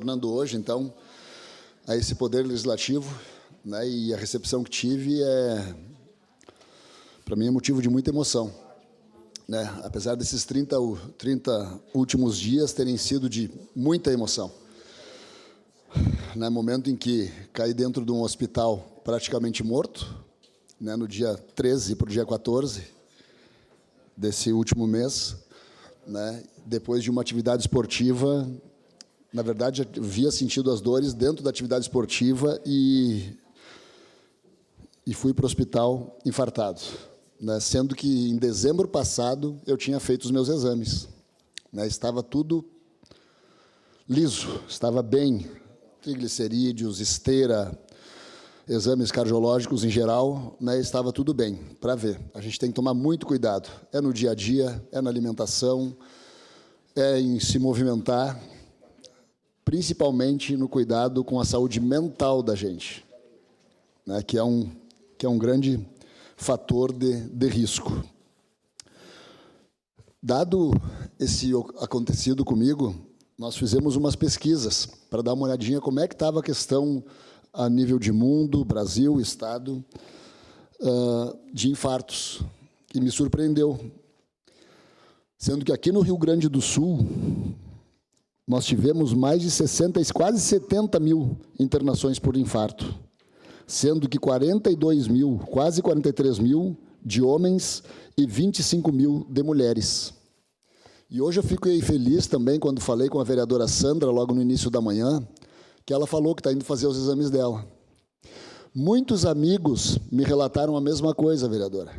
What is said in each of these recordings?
Tornando hoje, então, a esse poder legislativo, né, e a recepção que tive para mim, é motivo de muita emoção, né, apesar desses 30 últimos dias terem sido de muita emoção. No momento em que caí dentro de um hospital praticamente morto, né, no dia 13 para o dia 14 desse último mês, né, depois de uma atividade esportiva. Na verdade, já havia sentido as dores dentro da atividade esportiva e fui para o hospital infartado, né? Sendo que, em dezembro passado, eu tinha feito os meus exames, né? Estava tudo liso, estava bem, triglicerídeos, esteira, exames cardiológicos em geral, né? Estava tudo bem, para ver. A gente tem que tomar muito cuidado. É no dia a dia, é na alimentação, é em se movimentar, principalmente no cuidado com a saúde mental da gente, né, que é um grande fator de risco. Dado esse acontecido comigo, nós fizemos umas pesquisas para dar uma olhadinha como é que estava a questão a nível de mundo, Brasil, Estado, de infartos, e me surpreendeu, sendo que aqui no Rio Grande do Sul nós tivemos mais de 60, quase 70 mil internações por infarto, sendo que 42 mil, quase 43 mil de homens e 25 mil de mulheres. E hoje eu fiquei feliz também quando falei com a vereadora Sandra, logo no início da manhã, que ela falou que está indo fazer os exames dela. Muitos amigos me relataram a mesma coisa, vereadora,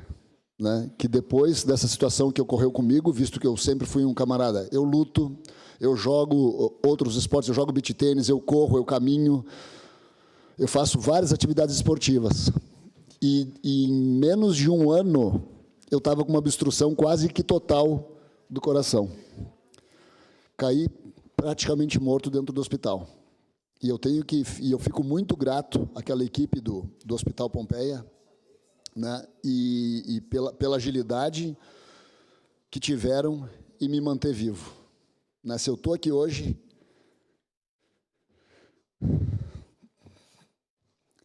né? Que depois dessa situação que ocorreu comigo, visto que eu sempre fui um camarada, eu luto, eu jogo outros esportes, eu jogo beach tênis, eu corro, eu caminho, eu faço várias atividades esportivas. E em menos de um ano, eu estava com uma obstrução quase que total do coração. Caí praticamente morto dentro do hospital. E eu fico muito grato àquela equipe do Hospital Pompeia, né, e pela agilidade que tiveram em me manter vivo. Né, se eu estou aqui hoje,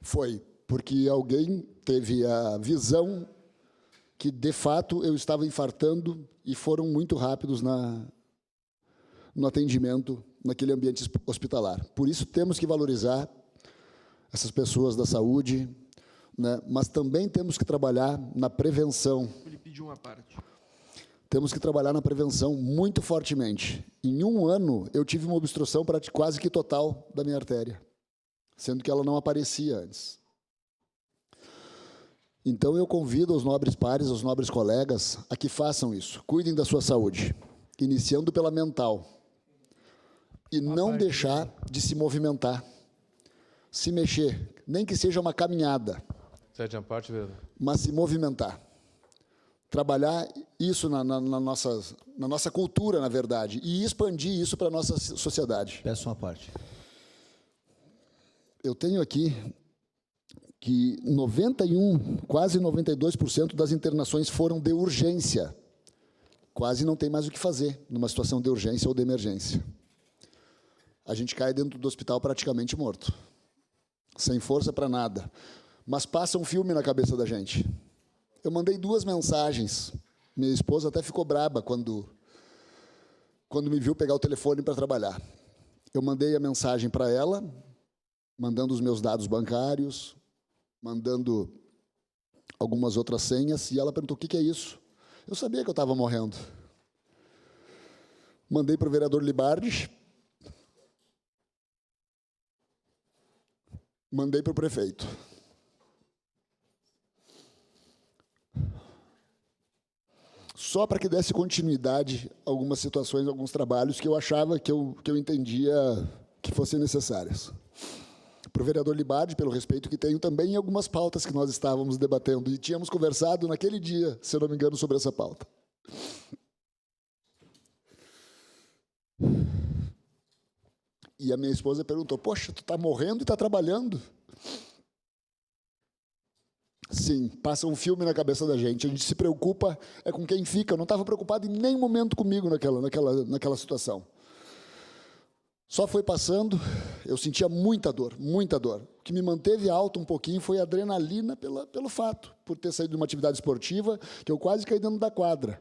foi porque alguém teve a visão que, de fato, eu estava infartando e foram muito rápidos no atendimento naquele ambiente hospitalar. Por isso, temos que valorizar essas pessoas da saúde, né, mas também temos que trabalhar na prevenção. Ele pediu uma parte. Temos que trabalhar na prevenção muito fortemente. Em um ano, eu tive uma obstrução quase que total da minha artéria, sendo que ela não aparecia antes. Então, eu convido os nobres pares, os nobres colegas, a que façam isso. Cuidem da sua saúde, iniciando pela mental. E não deixar de se movimentar, se mexer, nem que seja uma caminhada. Cede a parte, vereador. Mas se movimentar. Trabalhar isso na nossa cultura, na verdade, e expandir isso para a nossa sociedade. Peço uma parte. Eu tenho aqui que 91, quase 92% das internações foram de urgência. Quase não tem mais o que fazer numa situação de urgência ou de emergência. A gente cai dentro do hospital praticamente morto, sem força para nada. Mas passa um filme na cabeça da gente. Eu mandei 2 mensagens. Minha esposa até ficou braba quando me viu pegar o telefone para trabalhar. Eu mandei a mensagem para ela, mandando os meus dados bancários, mandando algumas outras senhas, e ela perguntou: o que é isso? Eu sabia que eu estava morrendo. Mandei para o vereador Libardi, mandei para o prefeito. Só para que desse continuidade a algumas situações, alguns trabalhos que eu achava, que eu entendia que fossem necessárias. Para o vereador Libardi, pelo respeito que tenho também em algumas pautas que nós estávamos debatendo, e tínhamos conversado naquele dia, se eu não me engano, sobre essa pauta. E a minha esposa perguntou: poxa, tu está morrendo e está trabalhando? Sim, passa um filme na cabeça da gente. A gente se preocupa com quem fica. Eu não estava preocupado em nenhum momento comigo naquela situação. Só foi passando, eu sentia muita dor, muita dor. O que me manteve alto um pouquinho foi a adrenalina pelo fato, por ter saído de uma atividade esportiva, que eu quase caí dentro da quadra.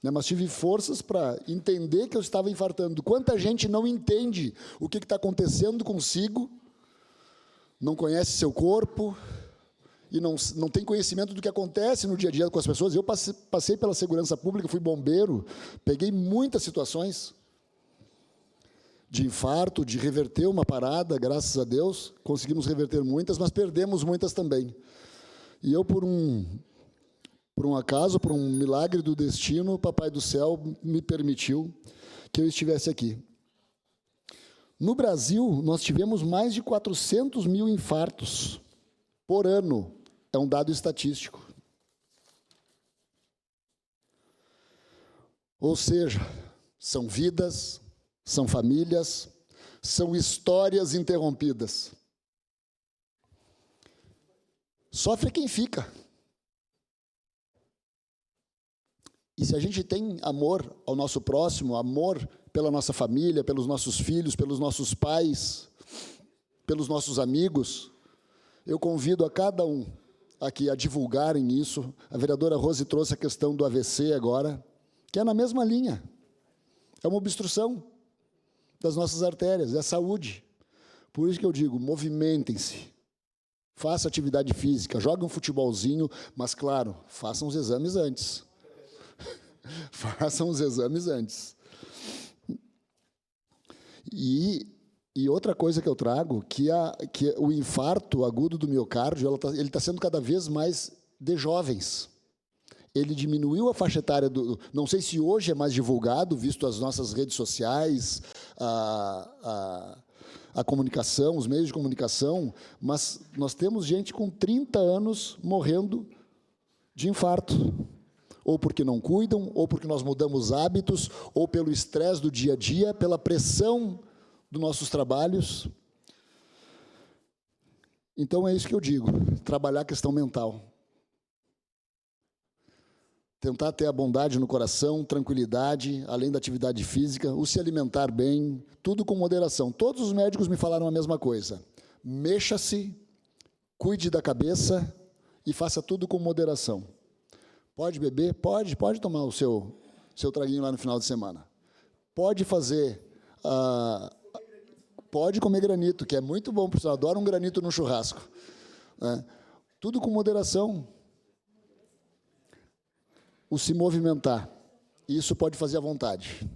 Mas tive forças para entender que eu estava infartando. Quanta gente não entende o que está acontecendo consigo, não conhece seu corpo e não tem conhecimento do que acontece no dia a dia com as pessoas. Eu passei pela segurança pública, fui bombeiro, peguei muitas situações de infarto, de reverter uma parada, graças a Deus, conseguimos reverter muitas, mas perdemos muitas também. E eu, por um acaso, por um milagre do destino, o Papai do Céu me permitiu que eu estivesse aqui. No Brasil, nós tivemos mais de 400 mil infartos por ano. É um dado estatístico. Ou seja, são vidas, são famílias, são histórias interrompidas. Sofre quem fica. E se a gente tem amor ao nosso próximo, amor pela nossa família, pelos nossos filhos, pelos nossos pais, pelos nossos amigos, eu convido a cada um aqui a divulgarem isso. A vereadora Rose trouxe a questão do AVC agora, que é na mesma linha. É uma obstrução das nossas artérias, é saúde. Por isso que eu digo, movimentem-se, façam atividade física, joguem um futebolzinho, mas, claro, façam os exames antes. Façam os exames antes. E outra coisa que eu trago, que o infarto agudo do miocárdio, ele está sendo cada vez mais de jovens. Ele diminuiu a faixa etária não sei se hoje é mais divulgado, visto as nossas redes sociais, a comunicação, os meios de comunicação, mas nós temos gente com 30 anos morrendo de infarto. Ou porque não cuidam, ou porque nós mudamos hábitos, ou pelo estresse do dia a dia, pela pressão dos nossos trabalhos. Então, é isso que eu digo, trabalhar a questão mental. Tentar ter a bondade no coração, tranquilidade, além da atividade física, o se alimentar bem, tudo com moderação. Todos os médicos me falaram a mesma coisa. Mexa-se, cuide da cabeça e faça tudo com moderação. Pode beber? Pode tomar o seu traguinho lá no final de semana. Pode fazer... pode comer granito, que é muito bom, porque eu adoro um granito no churrasco. Tudo com moderação. O se movimentar. Isso pode fazer à vontade.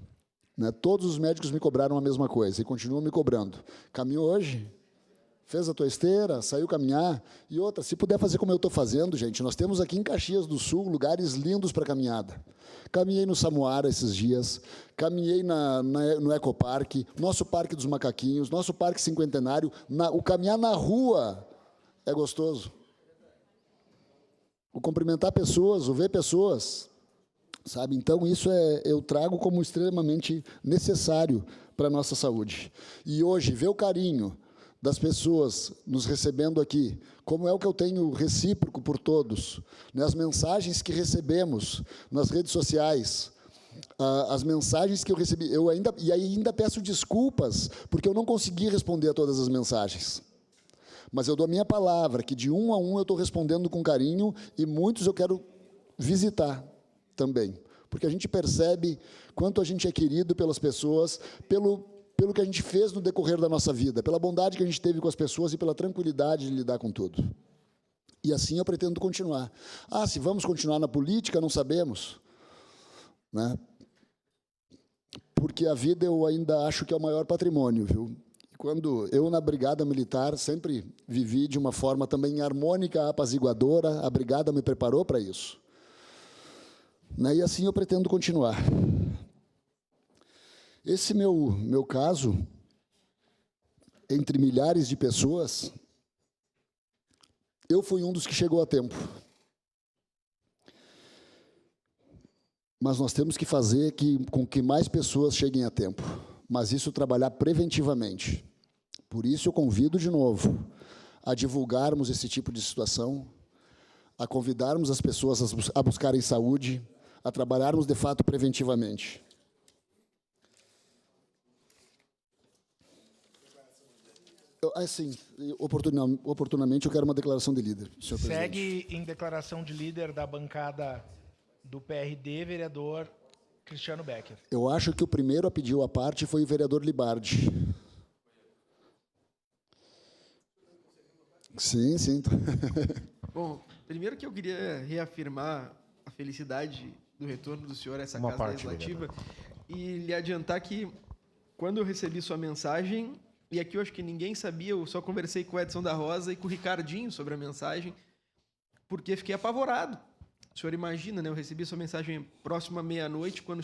Todos os médicos me cobraram a mesma coisa e continuam me cobrando. Caminhou hoje? Fez a tua esteira, saiu caminhar. E outra, se puder fazer como eu estou fazendo, gente, nós temos aqui em Caxias do Sul lugares lindos para caminhada. Caminhei no Samuara esses dias, caminhei no Ecoparque, nosso Parque dos Macaquinhos, nosso Parque Cinquentenário. O caminhar na rua é gostoso. O cumprimentar pessoas, o ver pessoas, sabe? Então, isso eu trago como extremamente necessário para a nossa saúde. E hoje, ver o carinho das pessoas nos recebendo aqui, como é o que eu tenho recíproco por todos, as mensagens que recebemos nas redes sociais, as mensagens que eu recebi, ainda peço desculpas, porque eu não consegui responder a todas as mensagens. Mas eu dou a minha palavra, que de um a um eu estou respondendo com carinho, e muitos eu quero visitar também, porque a gente percebe quanto a gente é querido pelas pessoas, pelo que a gente fez no decorrer da nossa vida, pela bondade que a gente teve com as pessoas e pela tranquilidade de lidar com tudo. E assim eu pretendo continuar. Se vamos continuar na política, não sabemos. Porque a vida eu ainda acho que é o maior patrimônio, viu? Quando eu, na Brigada Militar, sempre vivi de uma forma também harmônica, apaziguadora, a Brigada me preparou para isso. E assim eu pretendo continuar. Esse meu caso, entre milhares de pessoas, eu fui um dos que chegou a tempo. Mas nós temos que fazer com que mais pessoas cheguem a tempo. Mas isso trabalhar preventivamente. Por isso eu convido de novo a divulgarmos esse tipo de situação, a convidarmos as pessoas a buscarem saúde, a trabalharmos de fato preventivamente. Assim, oportunamente, eu quero uma declaração de líder, senhor presidente. Segue em declaração de líder da bancada do PRD, vereador Cristiano Becker. Eu acho que o primeiro a pedir a parte foi o vereador Libardi. Sim, sim. Bom, primeiro que eu queria reafirmar a felicidade do retorno do senhor a essa Uma Casa parte, Legislativa e lhe adiantar que, quando eu recebi sua mensagem, e aqui eu acho que ninguém sabia, eu só conversei com o Edson da Rosa e com o Ricardinho sobre a mensagem, porque fiquei apavorado. O senhor imagina, né? Eu recebi sua mensagem próxima à meia-noite, quando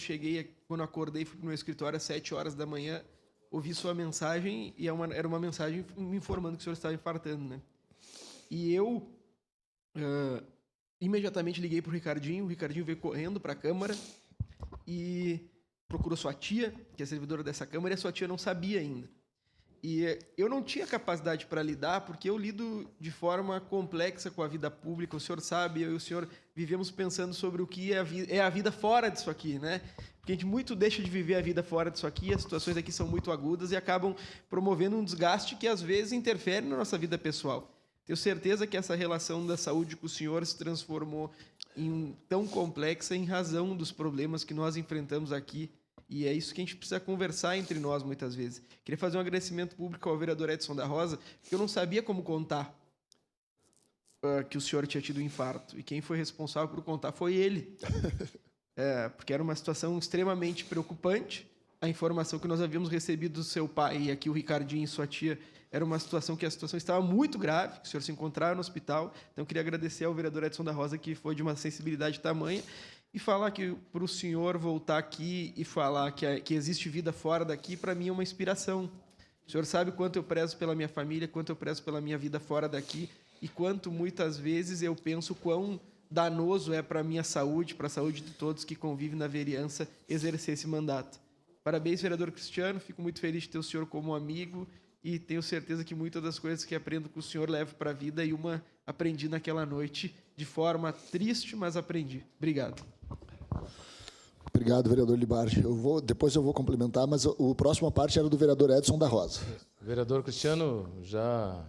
acordei, fui para o meu escritório às 7 horas da manhã, ouvi sua mensagem e era uma mensagem me informando que o senhor estava infartando, né? E eu imediatamente liguei para o Ricardinho veio correndo para a Câmara e procurou sua tia, que é servidora dessa Câmara, e a sua tia não sabia ainda. E eu não tinha capacidade para lidar, porque eu lido de forma complexa com a vida pública, o senhor sabe, eu e o senhor vivemos pensando sobre o que é a vida fora disso aqui, né? Porque a gente muito deixa de viver a vida fora disso aqui, as situações aqui são muito agudas e acabam promovendo um desgaste que às vezes interfere na nossa vida pessoal. Tenho certeza que essa relação da saúde com o senhor se transformou em tão complexa em razão dos problemas que nós enfrentamos aqui. E é isso que a gente precisa conversar entre nós muitas vezes. Queria fazer um agradecimento público ao vereador Edson da Rosa, porque eu não sabia como contar que o senhor tinha tido um infarto. E quem foi responsável por contar foi ele. Porque era uma situação extremamente preocupante. A informação que nós havíamos recebido do seu pai, e aqui o Ricardinho e sua tia, era uma situação que a situação estava muito grave, que o senhor se encontrava no hospital. Então, eu queria agradecer ao vereador Edson da Rosa, que foi de uma sensibilidade tamanha, e falar que para o senhor voltar aqui e falar que existe vida fora daqui, para mim é uma inspiração. O senhor sabe quanto eu prezo pela minha família, quanto eu prezo pela minha vida fora daqui, e quanto muitas vezes eu penso quão danoso é para a minha saúde, para a saúde de todos que convivem na vereança, exercer esse mandato. Parabéns, vereador Cristiano, fico muito feliz de ter o senhor como amigo e tenho certeza que muitas das coisas que aprendo com o senhor levo para a vida e uma aprendi naquela noite de forma triste, mas aprendi. Obrigado. Obrigado, vereador Libardi. Depois eu vou complementar, mas a próxima parte era do vereador Edson da Rosa. Vereador Cristiano, já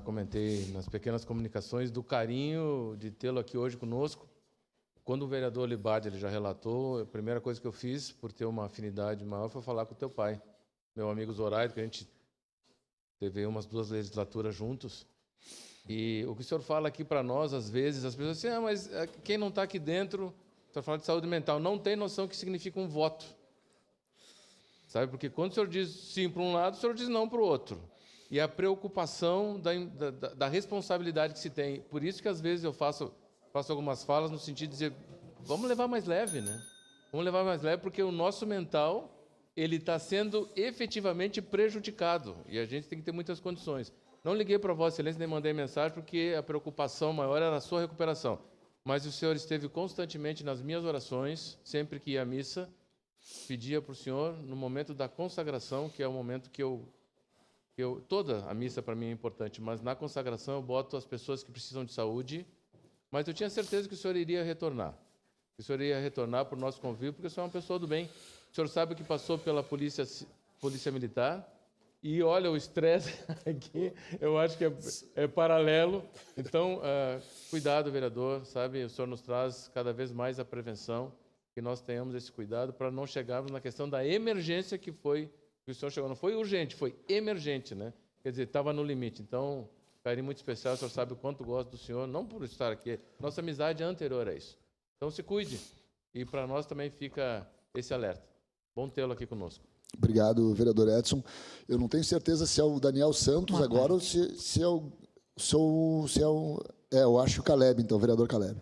comentei nas pequenas comunicações do carinho de tê-lo aqui hoje conosco. Quando o vereador Libardi ele já relatou, a primeira coisa que eu fiz, por ter uma afinidade maior, foi falar com o teu pai, meu amigo Zoraide, que a gente teve umas 2 legislaturas juntos. E o que o senhor fala aqui para nós, às vezes, as pessoas dizem, mas quem não está aqui dentro, o senhor fala de saúde mental, não tem noção que significa um voto. Sabe, porque quando o senhor diz sim para um lado, o senhor diz não para o outro. E a preocupação da responsabilidade que se tem. Por isso que, às vezes, eu faço algumas falas no sentido de dizer, vamos levar mais leve, né? Vamos levar mais leve, porque o nosso mental ele está sendo efetivamente prejudicado, e a gente tem que ter muitas condições. Não liguei para Vossa Excelência, nem mandei mensagem, porque a preocupação maior era a sua recuperação. Mas o senhor esteve constantemente nas minhas orações, sempre que ia à missa, pedia para o senhor, no momento da consagração, que é o momento que toda a missa para mim é importante, mas na consagração eu boto as pessoas que precisam de saúde, mas eu tinha certeza que o senhor iria retornar. Que o senhor iria retornar para o nosso convívio, porque o senhor é uma pessoa do bem. O senhor sabe que passou pela polícia militar, e olha, o estresse aqui, eu acho que é paralelo. Então, cuidado, vereador, sabe? O senhor nos traz cada vez mais a prevenção, que nós tenhamos esse cuidado para não chegarmos na questão da emergência que o senhor chegou. Não foi urgente, foi emergente, né? Quer dizer, estava no limite. Então, carinho muito especial, o senhor sabe o quanto gosto do senhor, não por estar aqui, nossa amizade é anterior a isso. Então, se cuide. E para nós também fica esse alerta. Bom tê-lo aqui conosco. Obrigado, vereador Edson. Eu não tenho certeza se é o Daniel Santos agora ou se é o... eu acho o Caleb, então, vereador Caleb.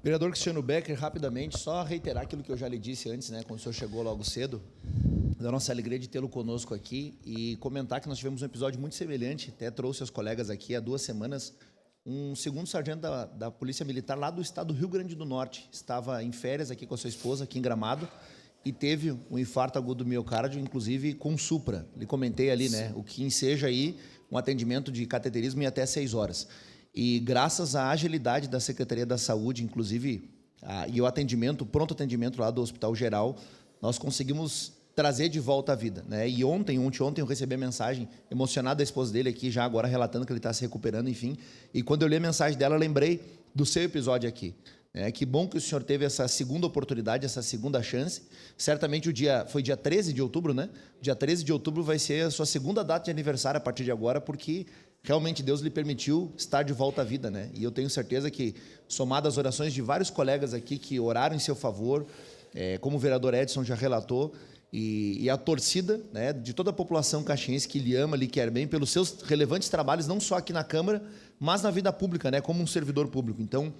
Vereador Cristiano Becker, rapidamente, só reiterar aquilo que eu já lhe disse antes, né, quando o senhor chegou logo cedo, da nossa alegria de tê-lo conosco aqui e comentar que nós tivemos um episódio muito semelhante, até trouxe os colegas aqui há 2 semanas, um segundo sargento da Polícia Militar lá do estado do Rio Grande do Norte, estava em férias aqui com a sua esposa, aqui em Gramado, e teve um infarto agudo do miocárdio, inclusive com supra. Lhe comentei ali, né, o que enseja aí um atendimento de cateterismo em até 6 horas. E graças à agilidade da Secretaria da Saúde, inclusive, e o pronto atendimento lá do Hospital Geral, nós conseguimos trazer de volta à vida, né? E ontem eu recebi a mensagem emocionado da esposa dele aqui, já agora relatando que ele está se recuperando, enfim. E quando eu li a mensagem dela, eu lembrei do seu episódio aqui. Que bom que o senhor teve essa segunda oportunidade, essa segunda chance. Certamente foi dia 13 de outubro, né? Dia 13 de outubro vai ser a sua segunda data de aniversário a partir de agora, porque realmente Deus lhe permitiu estar de volta à vida, né? E eu tenho certeza que, somado às orações de vários colegas aqui que oraram em seu favor, como o vereador Edson já relatou, e a torcida, né, de toda a população caxiense que lhe ama, lhe quer bem, pelos seus relevantes trabalhos, não só aqui na Câmara, mas na vida pública, né, como um servidor público. Então,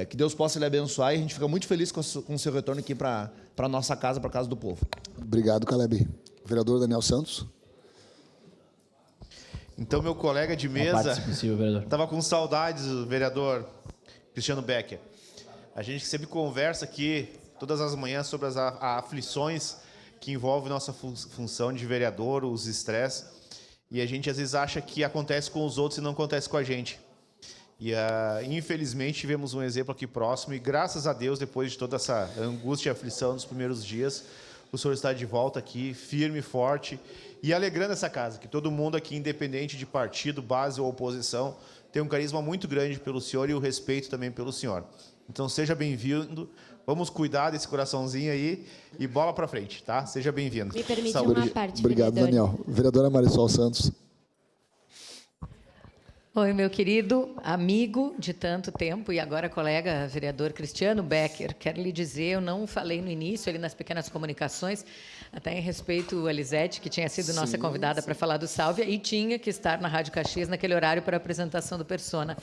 que Deus possa lhe abençoar e a gente fica muito feliz com o seu retorno aqui para a nossa casa, para a casa do povo. Obrigado, Caleb. Vereador Daniel Santos. Então, meu colega de mesa estava com saudades do vereador Cristiano Becker. A gente sempre conversa aqui, todas as manhãs, sobre as aflições que envolvem nossa função de vereador, os estresses. E a gente, às vezes, acha que acontece com os outros e não acontece com a gente. E, infelizmente, tivemos um exemplo aqui próximo. E, graças a Deus, depois de toda essa angústia e aflição nos primeiros dias, o senhor está de volta aqui, firme, forte e alegrando essa casa, que todo mundo aqui, independente de partido, base ou oposição, tem um carisma muito grande pelo senhor e o respeito também pelo senhor. Então, seja bem-vindo. Vamos cuidar desse coraçãozinho aí e bola para frente, tá? Seja bem-vindo. Me permite uma parte, Obrigado, vereador. Daniel. Vereadora Marisol Santos. Oi, meu querido amigo de tanto tempo e agora colega vereador Cristiano Becker. Quero lhe dizer, eu não falei no início, ali nas pequenas comunicações, até em respeito a Lisete, que tinha sido nossa convidada para falar do Sálvia e tinha que estar na Rádio Caxias naquele horário para a apresentação do Persona.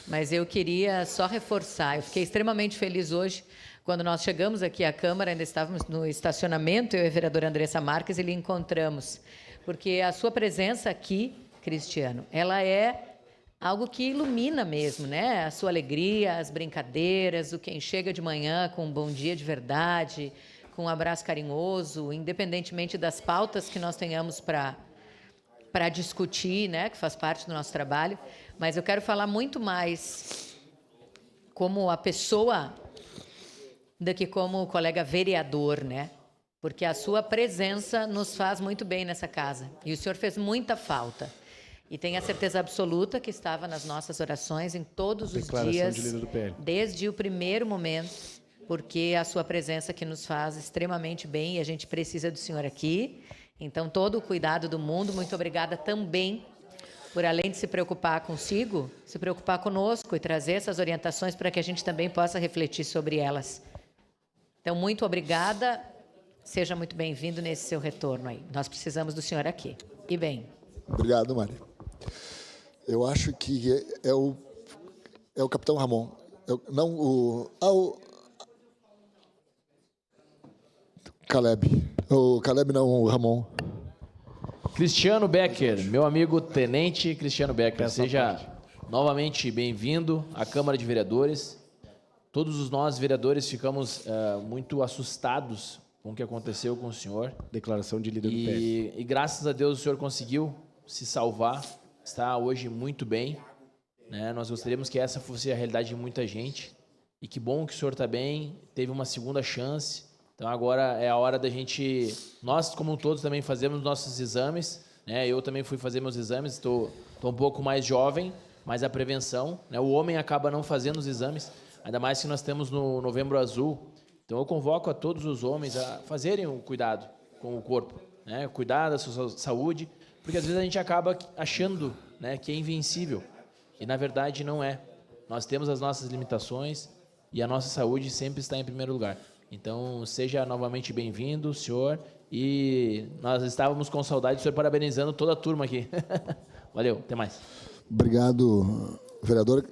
Mas eu queria só reforçar, eu fiquei extremamente feliz hoje, quando nós chegamos aqui à Câmara, ainda estávamos no estacionamento, eu e a vereadora Andressa Marques, e lhe encontramos. Porque a sua presença aqui, Cristiano, ela é algo que ilumina mesmo, né? A sua alegria, as brincadeiras, o quem chega de manhã com um bom dia de verdade, com um abraço carinhoso, independentemente das pautas que nós tenhamos para discutir, né? Que faz parte do nosso trabalho. Mas eu quero falar muito mais como a pessoa do que como o colega vereador, né? Porque a sua presença nos faz muito bem nessa casa. E o senhor fez muita falta. E tenho a certeza absoluta que estava nas nossas orações em todos os dias, desde o primeiro momento, porque a sua presença que nos faz extremamente bem e a gente precisa do senhor aqui. Então, todo o cuidado do mundo. Muito obrigada também por, além de se preocupar consigo, se preocupar conosco e trazer essas orientações para que a gente também possa refletir sobre elas. Então, muito obrigada. Seja muito bem-vindo nesse seu retorno aí. Nós precisamos do senhor aqui. E bem. Obrigado, Mari. Eu acho que é o capitão Ramon. Caleb. O Caleb não, o Ramon. Cristiano Becker, meu amigo tenente Cristiano Becker, seja novamente bem-vindo à Câmara de Vereadores. Todos os nós, vereadores, ficamos muito assustados com o que aconteceu com o senhor. Declaração de líder do PL. E graças a Deus o senhor conseguiu se salvar, está hoje muito bem, né? Nós gostaríamos que essa fosse a realidade de muita gente. E que bom que o senhor está bem, teve uma segunda chance. Então agora é a hora da gente, nós como todos também fazemos nossos exames, né? Eu também fui fazer meus exames, estou um pouco mais jovem, mas a prevenção, né? O homem acaba não fazendo os exames, ainda mais que nós temos no Novembro Azul. Então eu convoco a todos os homens a fazerem o cuidado com o corpo, né? Cuidar da sua saúde, porque às vezes a gente acaba achando, né, que é invencível, e na verdade não é. Nós temos as nossas limitações e a nossa saúde sempre está em primeiro lugar. Então, seja novamente bem-vindo, senhor, e nós estávamos com saudade do senhor, parabenizando toda a turma aqui. Valeu, até mais. Obrigado, vereador.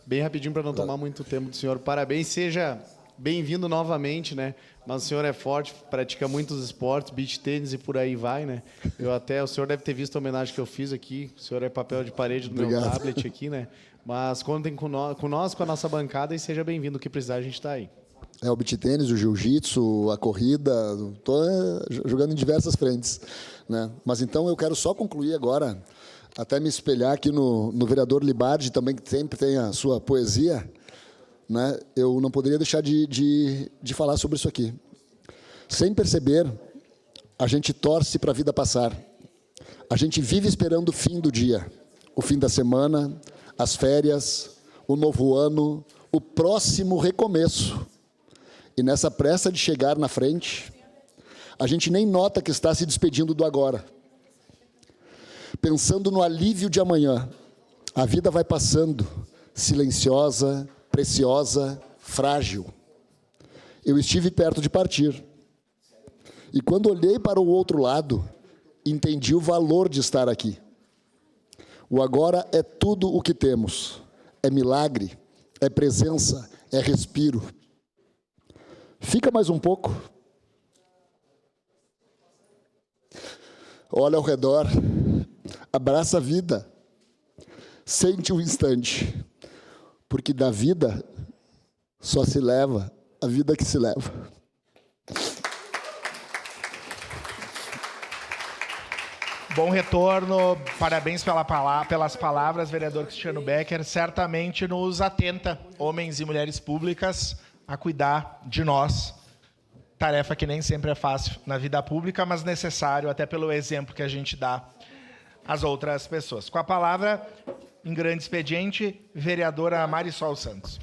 Bem rapidinho, para não tomar muito tempo do senhor. Parabéns, seja bem-vindo novamente, né? Mas o senhor é forte, pratica muitos esportes, beach tênis e por aí vai, né? O senhor deve ter visto a homenagem que eu fiz aqui. O senhor é papel de parede do meu tablet aqui, né? Mas contem com nós, com a nossa bancada, e seja bem-vindo. O que precisar, a gente está aí. O beach tênis, o jiu-jitsu, a corrida, estou jogando em diversas frentes, né? Mas então eu quero só concluir agora, até me espelhar aqui no vereador Libardi, também, que sempre tem a sua poesia, né? Eu não poderia deixar de falar sobre isso aqui. Sem perceber, A gente torce para a vida passar. A gente vive esperando o fim do dia, o fim da semana, as férias, o novo ano, o próximo recomeço. E nessa pressa de chegar na frente, a gente nem nota que está se despedindo do agora. Pensando no alívio de amanhã, a vida vai passando, silenciosa, preciosa, frágil. Eu estive perto de partir. E quando olhei para o outro lado, entendi o valor de estar aqui. O agora é tudo o que temos. É milagre, é presença, é respiro. Fica mais um pouco. Olha ao redor. Abraça a vida. Sente um instante. Porque da vida só se leva a vida que se leva. Bom retorno, parabéns pelas palavras, vereador Cristiano Becker. Certamente nos atenta, homens e mulheres públicas, a cuidar de nós. Tarefa que nem sempre é fácil na vida pública, mas necessário até pelo exemplo que a gente dá às outras pessoas. Com a palavra, em grande expediente, vereadora Marisol Santos.